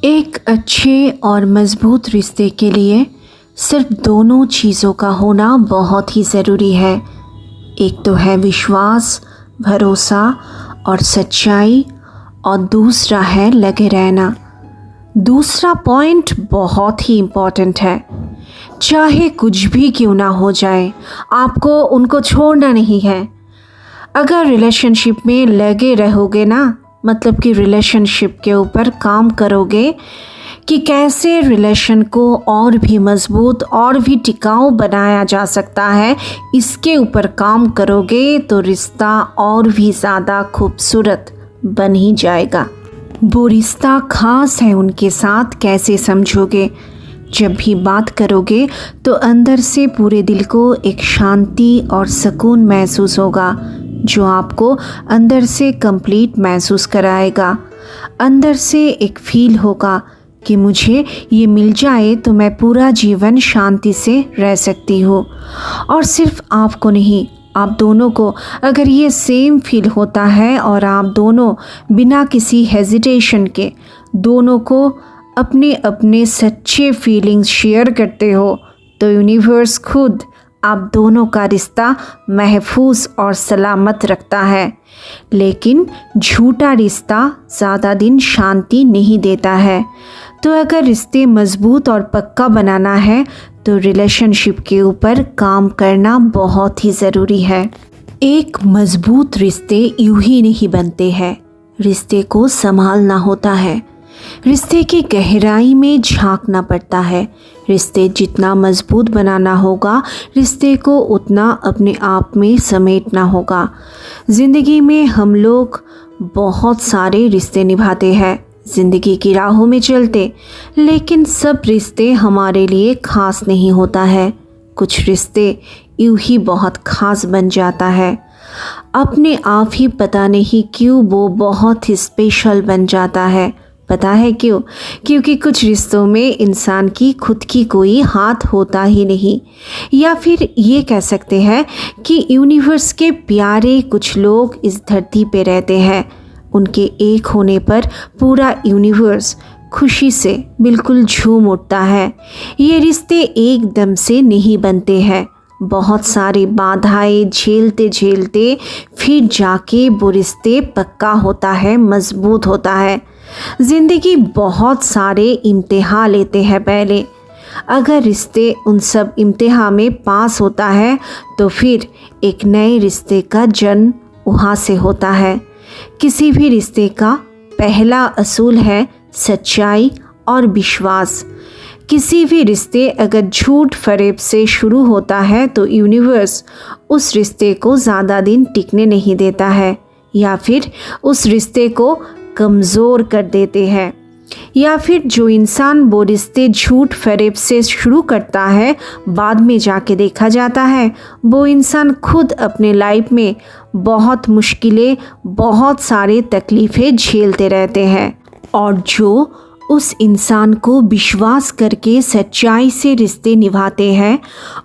एक अच्छे और मज़बूत रिश्ते के लिए सिर्फ दोनों चीज़ों का होना बहुत ही ज़रूरी है। एक तो है विश्वास, भरोसा और सच्चाई, और दूसरा है लगे रहना। दूसरा पॉइंट बहुत ही इम्पॉर्टेंट है। चाहे कुछ भी क्यों ना हो जाए, आपको उनको छोड़ना नहीं है। अगर रिलेशनशिप में लगे रहोगे ना, मतलब कि रिलेशनशिप के ऊपर काम करोगे कि कैसे रिलेशन को और भी मज़बूत और भी टिकाऊ बनाया जा सकता है, इसके ऊपर काम करोगे तो रिश्ता और भी ज़्यादा खूबसूरत बन ही जाएगा। वो रिश्ता ख़ास है उनके साथ कैसे समझोगे। जब भी बात करोगे तो अंदर से पूरे दिल को एक शांति और सुकून महसूस होगा, जो आपको अंदर से कंप्लीट महसूस कराएगा। अंदर से एक फील होगा कि मुझे ये मिल जाए तो मैं पूरा जीवन शांति से रह सकती हूँ। और सिर्फ आपको नहीं, आप दोनों को अगर ये सेम फील होता है और आप दोनों बिना किसी हेजिटेशन के दोनों को अपने अपने सच्चे फीलिंग्स शेयर करते हो, तो यूनिवर्स खुद आप दोनों का रिश्ता महफूज और सलामत रखता है। लेकिन झूठा रिश्ता ज़्यादा दिन शांति नहीं देता है। तो अगर रिश्ते मज़बूत और पक्का बनाना है तो रिलेशनशिप के ऊपर काम करना बहुत ही ज़रूरी है। एक मज़बूत रिश्ते यूं ही नहीं बनते हैं, रिश्ते को संभालना होता है। रिश्ते की गहराई में झांकना पड़ता है। रिश्ते जितना मज़बूत बनाना होगा, रिश्ते को उतना अपने आप में समेटना होगा। ज़िंदगी में हम लोग बहुत सारे रिश्ते निभाते हैं, ज़िंदगी की राहों में चलते, लेकिन सब रिश्ते हमारे लिए ख़ास नहीं होता है। कुछ रिश्ते यूं ही बहुत ख़ास बन जाता है, अपने आप ही पता नहीं क्यों वो बहुत ही स्पेशल बन जाता है। पता है क्यों? क्योंकि कुछ रिश्तों में इंसान की खुद की कोई हाथ होता ही नहीं, या फिर ये कह सकते हैं कि यूनिवर्स के प्यारे कुछ लोग इस धरती पे रहते हैं। उनके एक होने पर पूरा यूनिवर्स खुशी से बिल्कुल झूम उठता है। ये रिश्ते एकदम से नहीं बनते हैं, बहुत सारी बाधाएं झेलते झेलते फिर जाके वो रिश्ते पक्का होता है, मज़बूत होता है। ज़िंदगी बहुत सारे इम्तिहान लेते हैं पहले। अगर रिश्ते उन सब इम्तिहान में पास होता है तो फिर एक नए रिश्ते का जन्म वहाँ से होता है। किसी भी रिश्ते का पहला असूल है सच्चाई और विश्वास। किसी भी रिश्ते अगर झूठ फरेब से शुरू होता है तो यूनिवर्स उस रिश्ते को ज़्यादा दिन टिकने नहीं देता है, या फिर उस रिश्ते को कमज़ोर कर देते हैं। या फिर जो इंसान वो रिश्ते झूठ फरेब से शुरू करता है, बाद में जाके देखा जाता है वो इंसान खुद अपने लाइफ में बहुत मुश्किलें, बहुत सारे तकलीफ़ें झेलते रहते हैं। और जो उस इंसान को विश्वास करके सच्चाई से रिश्ते निभाते हैं,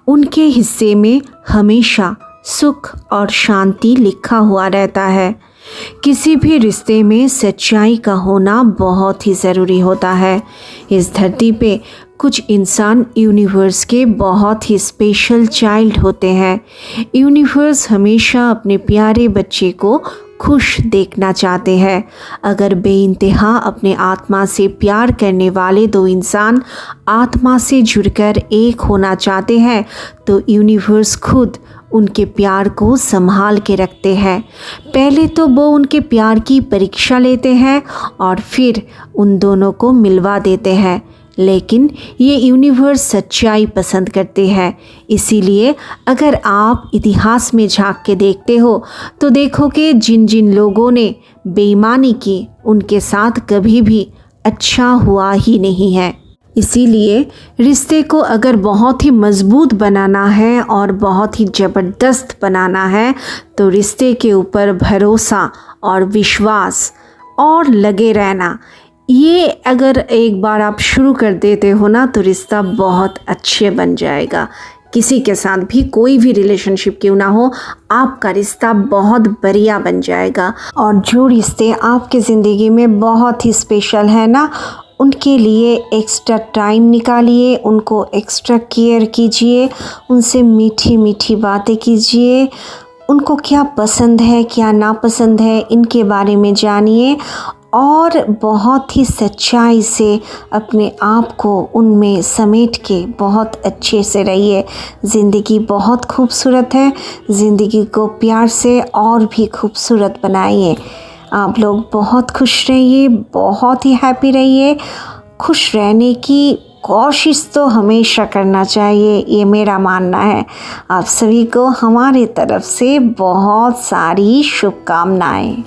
उनके हिस्से में हमेशा सुख और शांति लिखा हुआ रहता है। किसी भी रिश्ते में सच्चाई का होना बहुत ही ज़रूरी होता है। इस धरती पे कुछ इंसान यूनिवर्स के बहुत ही स्पेशल चाइल्ड होते हैं। यूनिवर्स हमेशा अपने प्यारे बच्चे को खुश देखना चाहते हैं। अगर बेइंतहा अपने आत्मा से प्यार करने वाले दो इंसान आत्मा से जुड़कर एक होना चाहते हैं तो यूनिवर्स खुद उनके प्यार को संभाल के रखते हैं। पहले तो वो उनके प्यार की परीक्षा लेते हैं और फिर उन दोनों को मिलवा देते हैं। लेकिन ये यूनिवर्स सच्चाई पसंद करते हैं, इसीलिए अगर आप इतिहास में झांक के देखते हो तो देखोगे जिन जिन लोगों ने बेईमानी की, उनके साथ कभी भी अच्छा हुआ ही नहीं है। इसीलिए रिश्ते को अगर बहुत ही मज़बूत बनाना है और बहुत ही ज़बरदस्त बनाना है तो रिश्ते के ऊपर भरोसा और विश्वास और लगे रहना, ये अगर एक बार आप शुरू कर देते हो ना तो रिश्ता बहुत अच्छे बन जाएगा। किसी के साथ भी कोई भी रिलेशनशिप क्यों ना हो, आपका रिश्ता बहुत बढ़िया बन जाएगा। और जो रिश्ते आपके ज़िंदगी में बहुत ही स्पेशल है ना, उनके लिए एक्स्ट्रा टाइम निकालिए, उनको एक्स्ट्रा केयर कीजिए, उनसे मीठी मीठी बातें कीजिए, उनको क्या पसंद है क्या नापसंद है इनके बारे में जानिए और बहुत ही सच्चाई से अपने आप को उनमें समेट के बहुत अच्छे से रहिए। ज़िंदगी बहुत खूबसूरत है, ज़िंदगी को प्यार से और भी खूबसूरत बनाइए। आप लोग बहुत खुश रहिए, बहुत ही हैप्पी रहिए। खुश रहने की कोशिश तो हमेशा करना चाहिए, ये मेरा मानना है। आप सभी को हमारी तरफ से बहुत सारी शुभकामनाएं।